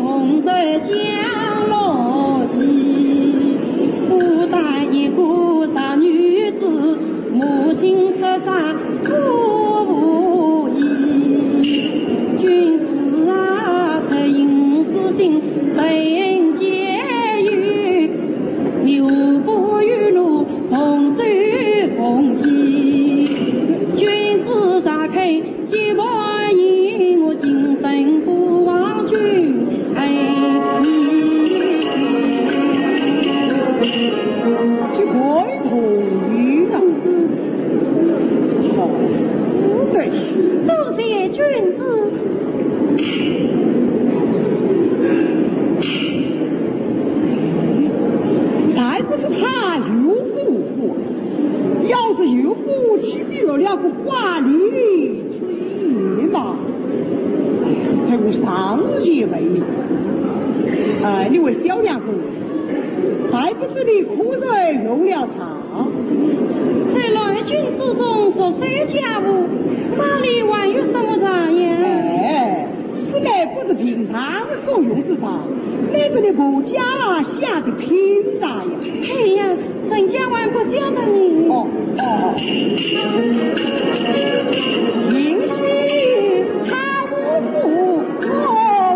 红色。君子。再不是他又不过，要是又不岂必有了个华丽之嘛？还无上节为名。你为小娘子，还不知你夫人用了茶？在来君之中所设家务，哪里还有什么茶呀？此乃不是平常所用之茶，乃是你母家下的品茶呀。哎呀，人家还不晓得你。平息他无父，我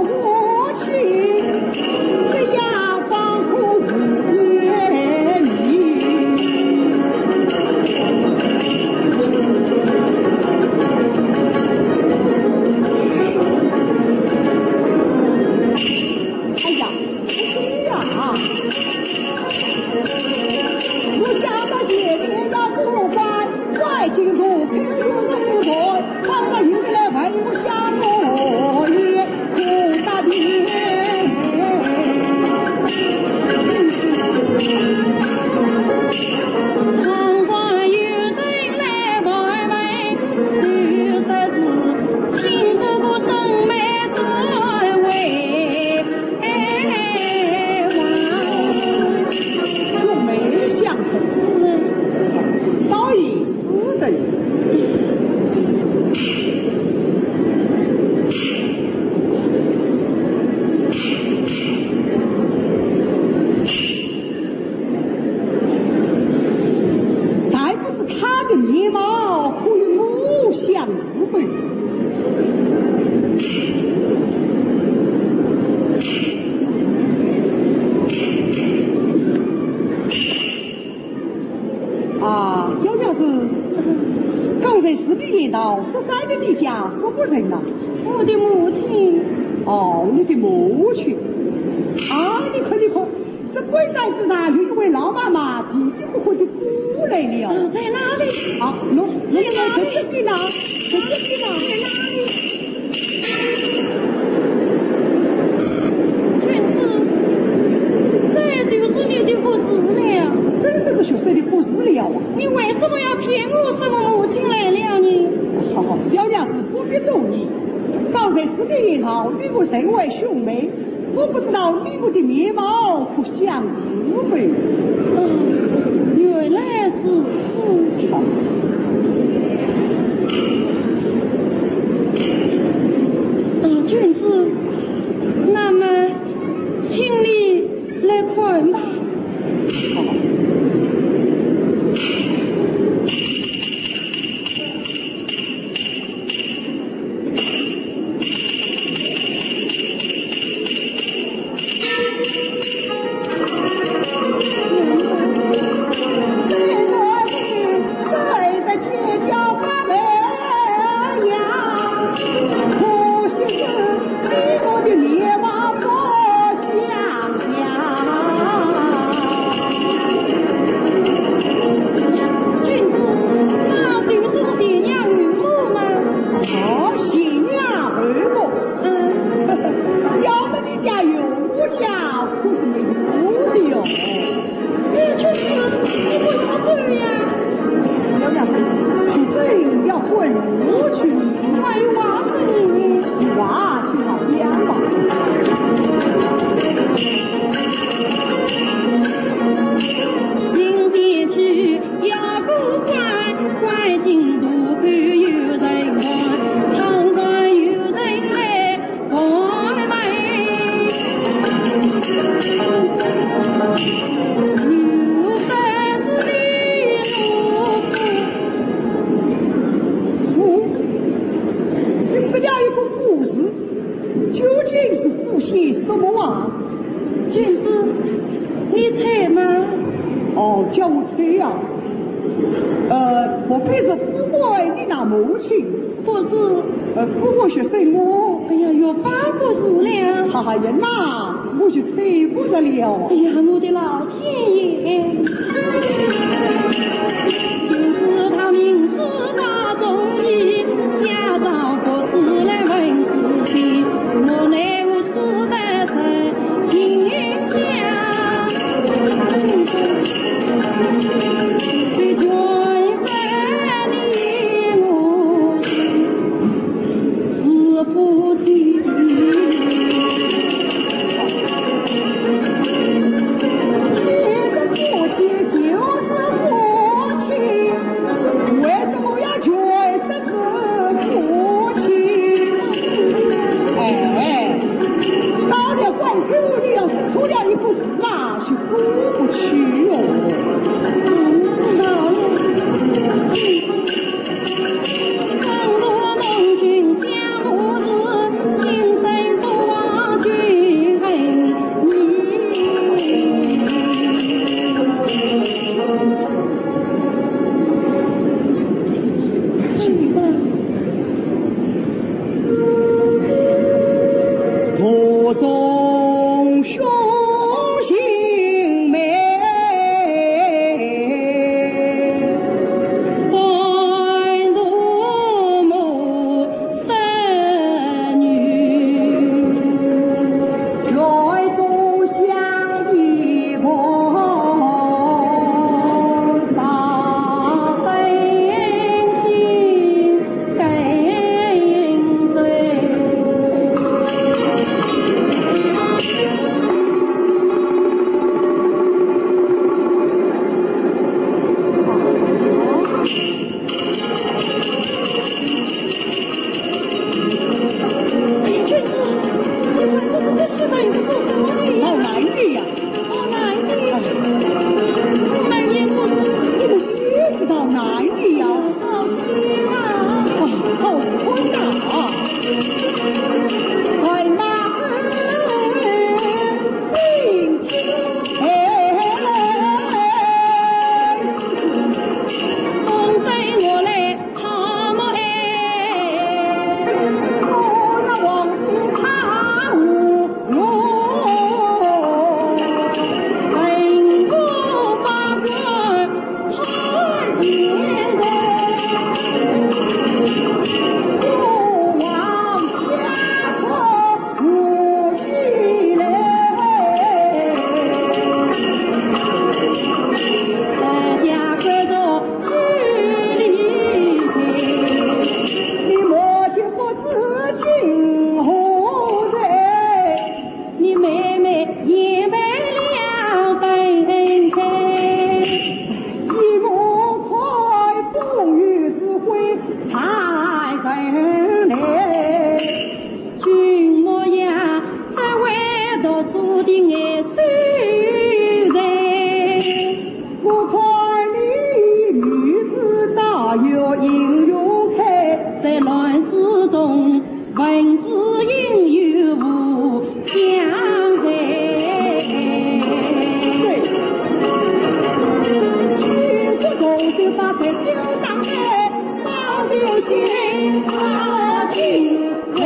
无亲，这牙房苦无言语。哎呀，不对呀！我想到前面要不管外境路偏又如何，当然有的来为我下过夜苦大便。堂上有人来拜拜，实在是请哥哥送妹再为又没相成，早已死的人。再不是他的面貌，可与我相似回。小娘子，刚才是你言道所在的你家什么人呐？我的母亲。你的母亲。你看，这鬼崽子啊，有一位老妈妈嘀嘀咕咕的过来了。在哪里？在这边呢，在这边呢。君子，这就是你的故事了。真是就是你的故事了啊！你为什么要骗我说我母亲来了呢？小娘子不必逗你。刚才是你言道你们身为兄妹，我不知道你们的面貌可相似非？原来是君子，那么请你来看吧。叫我猜呀，莫非是父母你那母亲？不是，父母学什么？哎呀，又反不是了。哈哈呀，那我就猜不着了啊！哎呀，我的老天爷！就是他明知法中意，家长不知来出了一不是啊，是过不去哦。知道了。更多盟军下母子，亲生不忘君恩父宗兄心美，关祖母生女，愿众相依共把恩情跟随。好难的呀！也是到难的呀！好困呐！在那心情我那王子他无不忘家国无依嘞，你莫信不知今何在，你妹妹也没了分开。一莫快风雨之会太真嘞，君莫呀，在为读书的爱书人，我看你女子大有英勇开，在乱世中文字应有无相在。对，军国公就把这丢当来，保留心，保心为。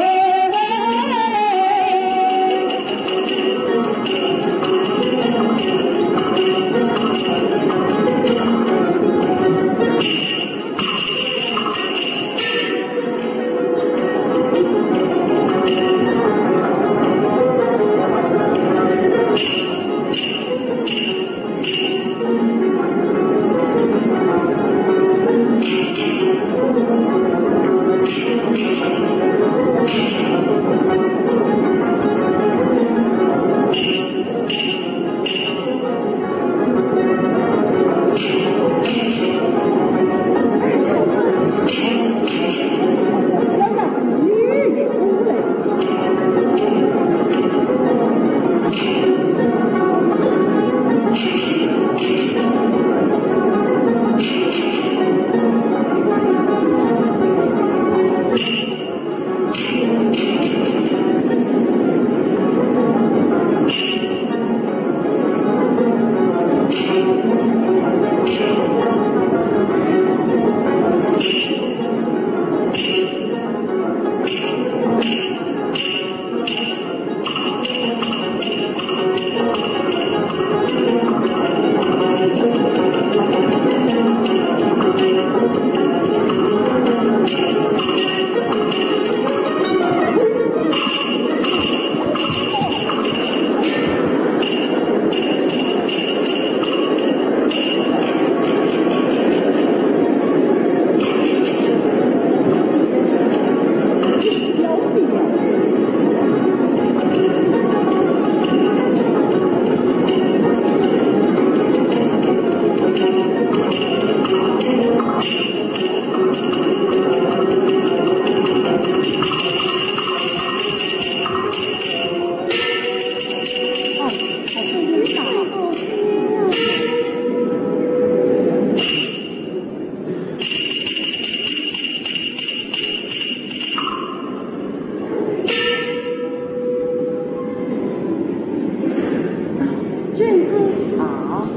啊？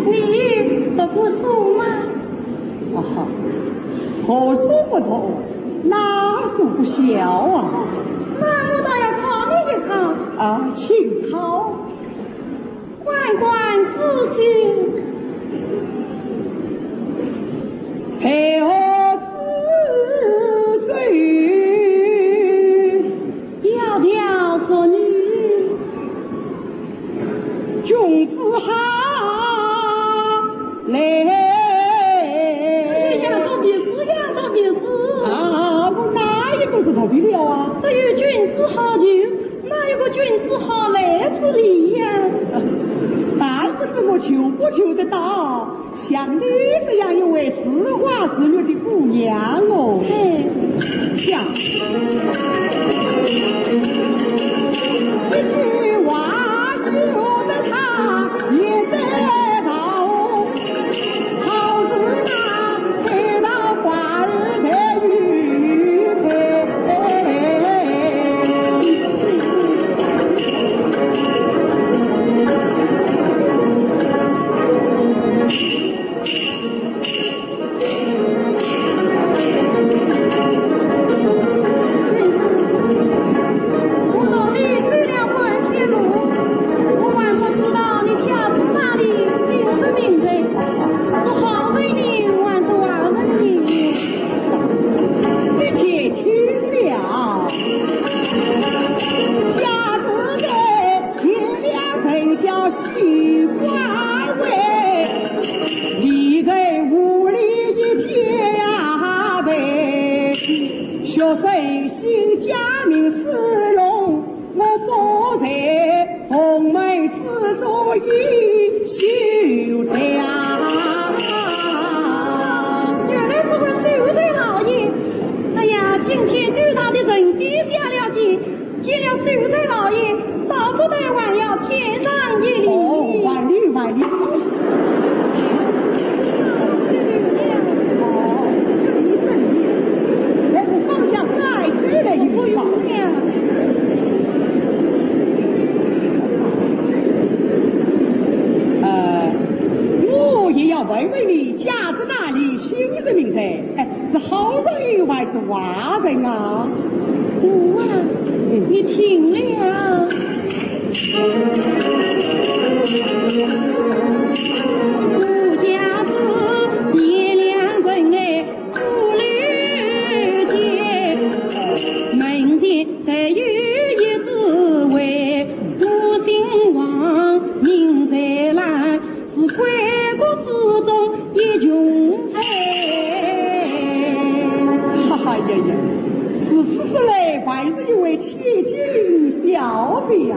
你读过书吗？啊哈，何书不读，哪书不晓啊？那我倒要考你一考。啊，请考。关关雉鸠，才何知罪？窈窕淑女，君子好来。这样都比死，样都比死。啊，我哪一个是逃避了啊？只有君子好逑，哪有个君子好来之理呀？但不是我求不求得到，像你这样一位诗花之女的姑娘哦。嘿，呀，一句话羞得他也得到，好似那黑到花儿的玉佩。我到你走了半天路，我还不知道你家住哪里，姓什名字，是好人名还是坏人名？你且听了，家住在天凉城叫西关外，离在屋里一家呗。学生姓家名丝绒，我不在红门之中一秀才。原来是位秀才老爷。哎呀，今天对他的人心下了计，见了秀才老爷，少不得还要谦上一礼。哦，万里万里。哦，胜利胜利，我不放下再追了一步吧。我也要问问你，家在哪里，姓什名字？哎，是好人还是坏人啊？我啊，你听了。我家是天凉城哎，妇女街，门前再有一字为我姓王，名在兰，是归国之中一穷才。哈哈呀呀，此次是来还是一位千金小姐呀、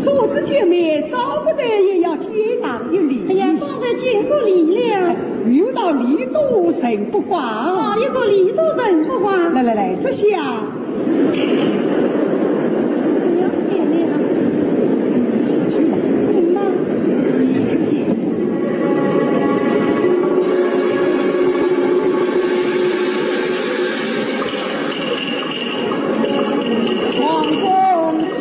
初次见面，少不得也要接上一礼。哎呀，刚才见过礼了，遇到礼度人不挂好一个礼度人不挂。来来来，这下不要钱了，请吧。行吧。王公卿，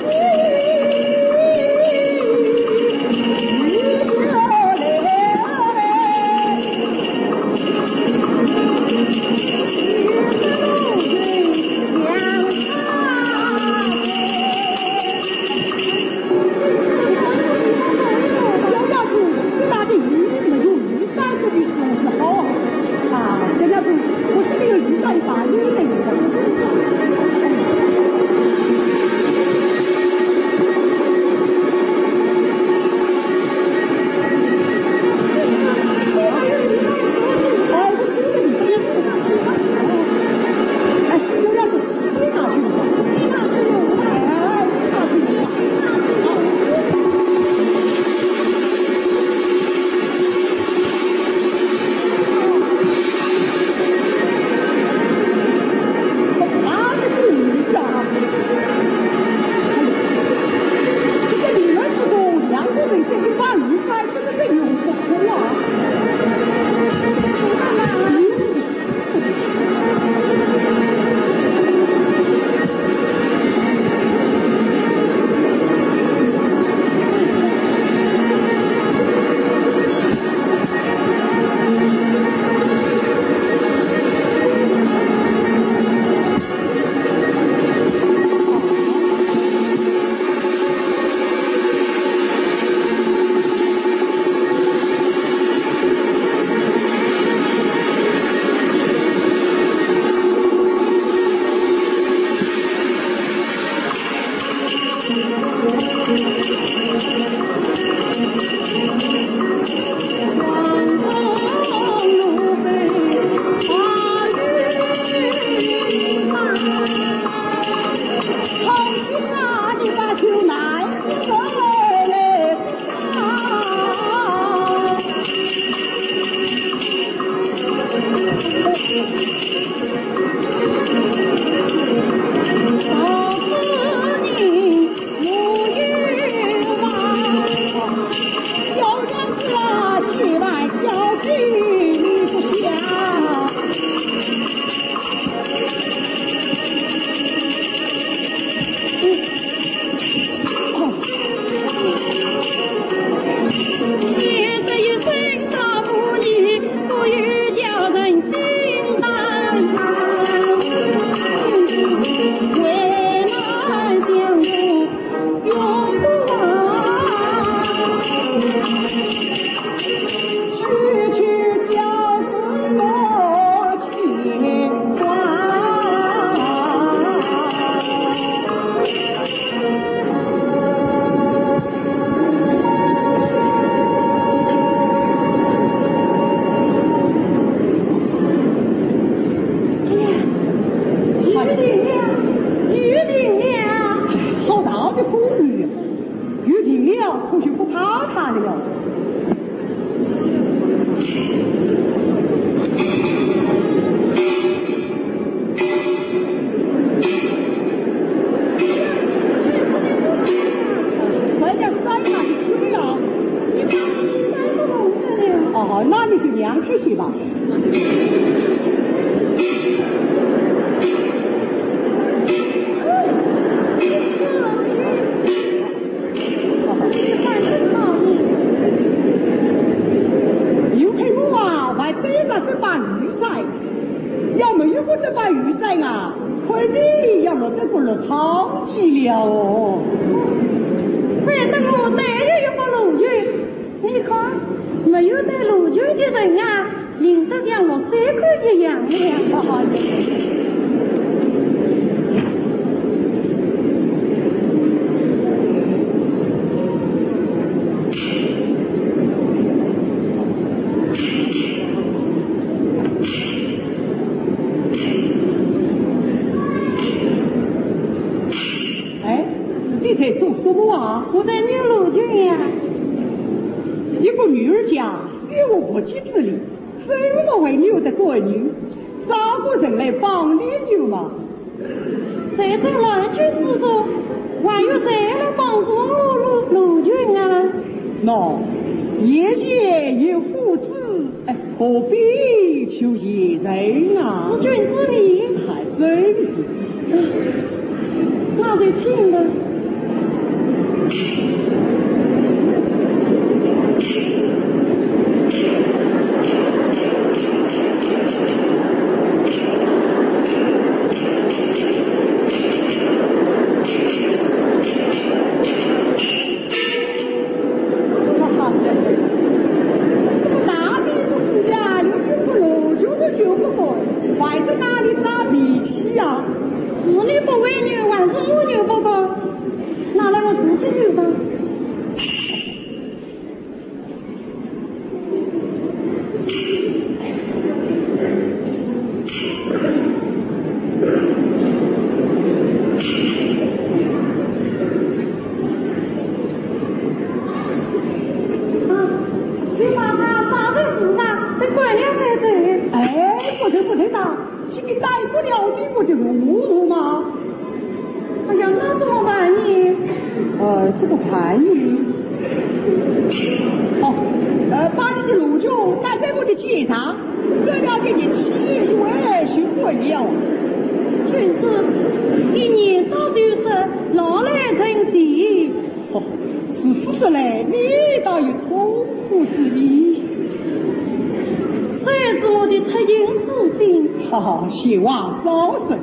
希望少生。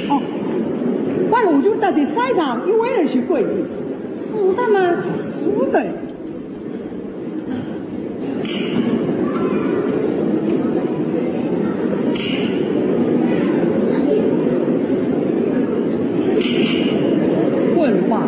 哦，把龙珠搭在山上，有为人去跪地。是的吗？是的。问话。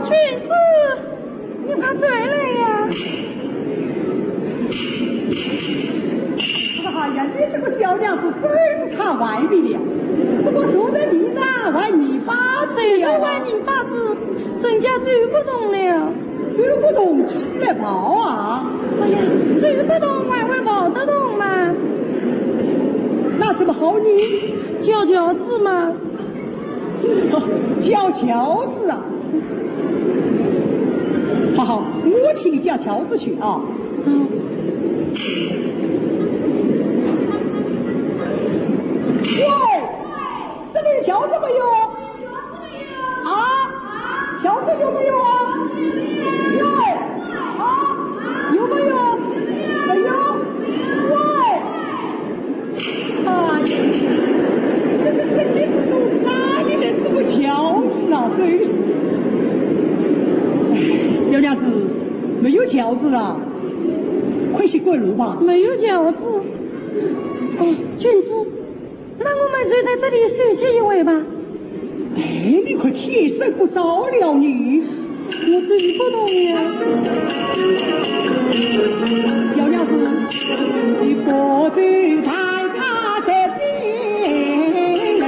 君子，你怕罪了呀？哎呀，你这个小娘子真是太外面了，怎么坐在地上玩泥巴子谁了？说玩泥巴子？人家走不动了。走不动起来跑啊！哎呀，走不动还会跑得动吗？那怎么好呢？叫轿子吗？叫轿子啊！好好，我替你叫轿子去啊！喂，这里有轿子没有？啊？轿子有没有啊？喂，啊？有没有？没有？喂，哎呀，这个生意是从哪里来什么轿子啊？真是！哎，小娘子，没有轿子啊？快些过路吧。没有轿子。哦，君子，那我们就在这里休息一会吧。哎，你可天色不早了你。我走不动呀。小娘子，你不必太他的病嘞，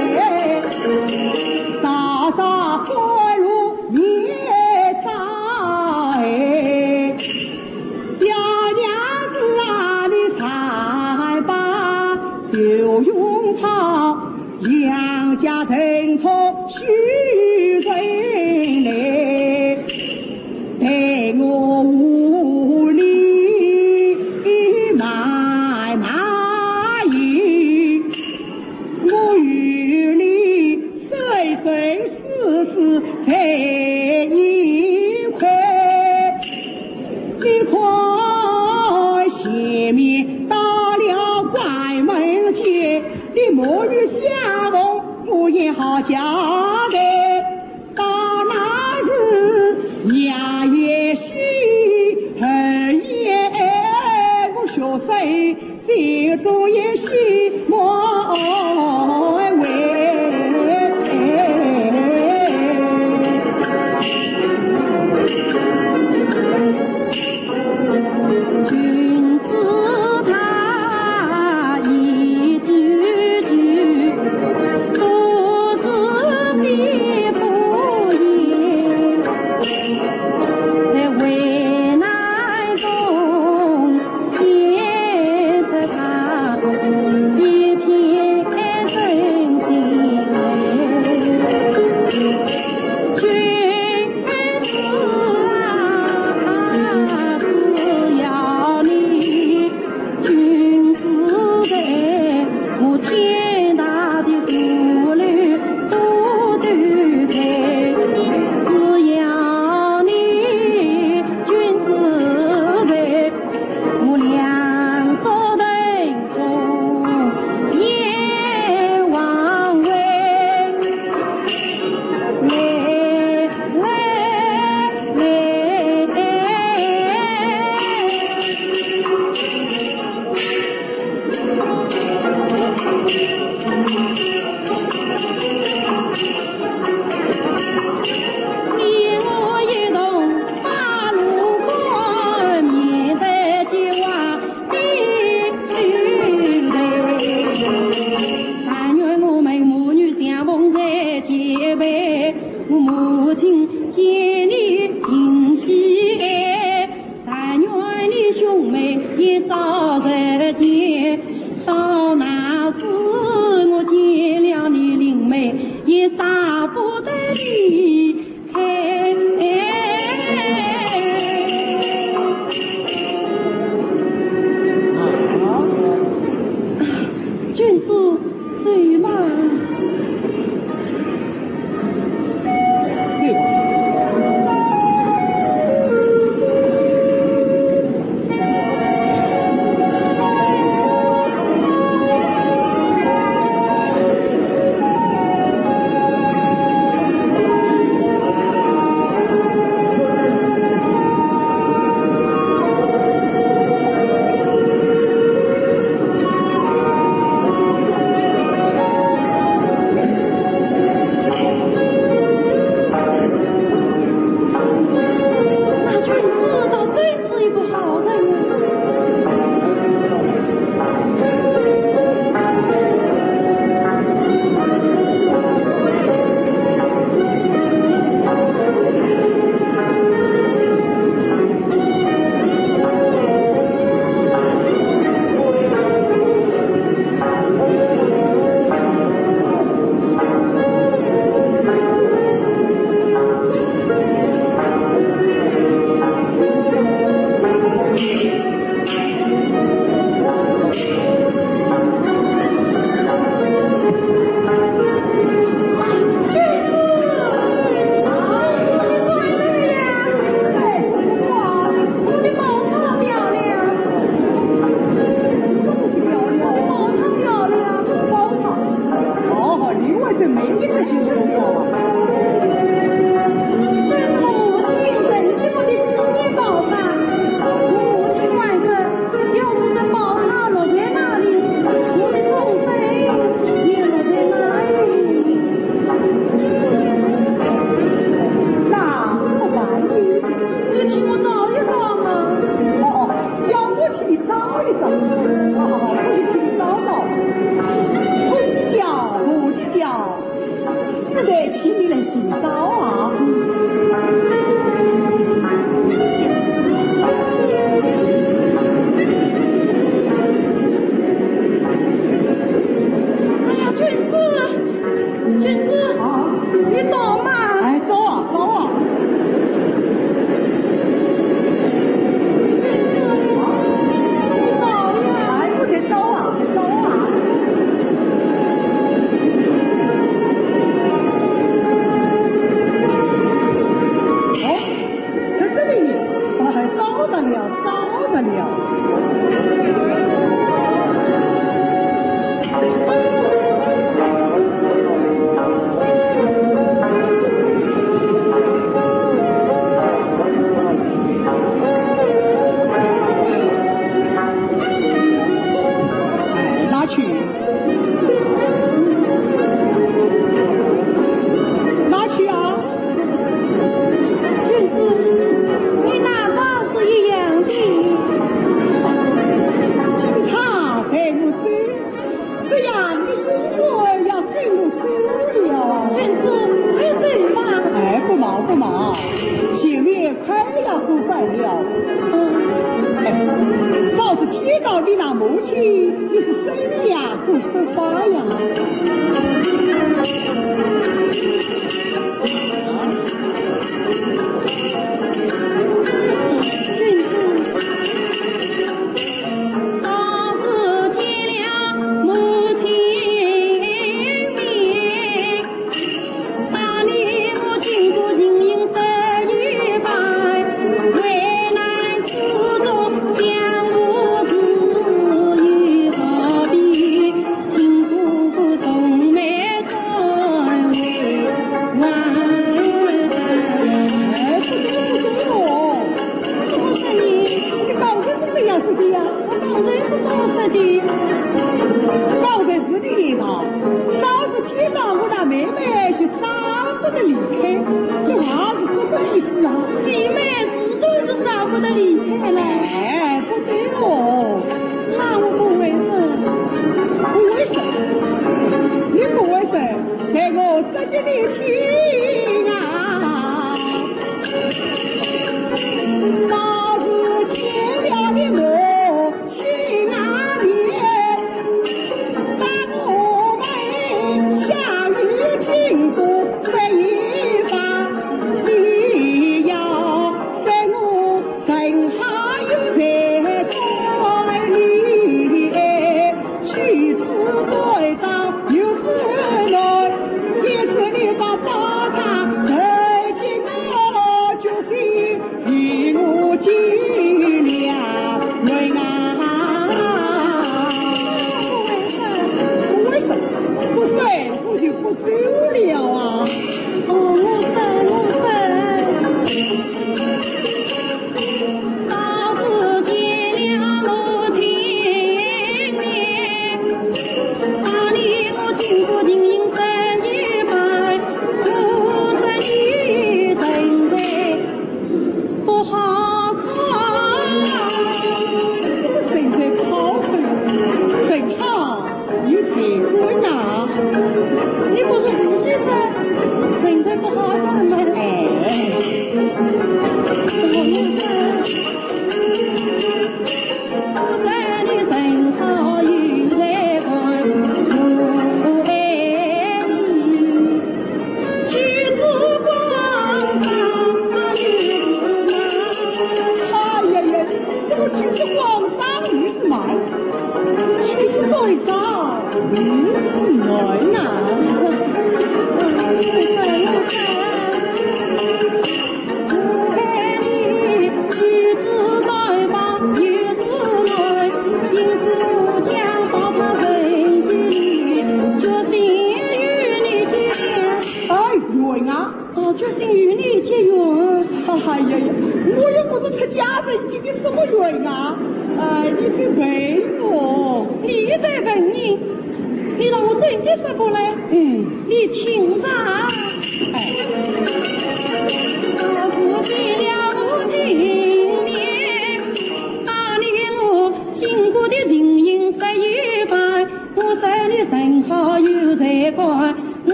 早早过路也早哎。小娘子啊，你才把绣拥抱，两家疼痛须人嘞。陪我屋里买蚂蚁，我与你生生死死在一块。你快前面到了关门街，你末日相逢我也好交代。到那日娘也喜，儿也我学生心中也喜莫为。君子他一句句都是必不言，在危难中显出他太要不坏了。少是见到你那母亲，你是真呀不说话呀。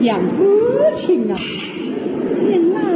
杨子晴啊，晴啊！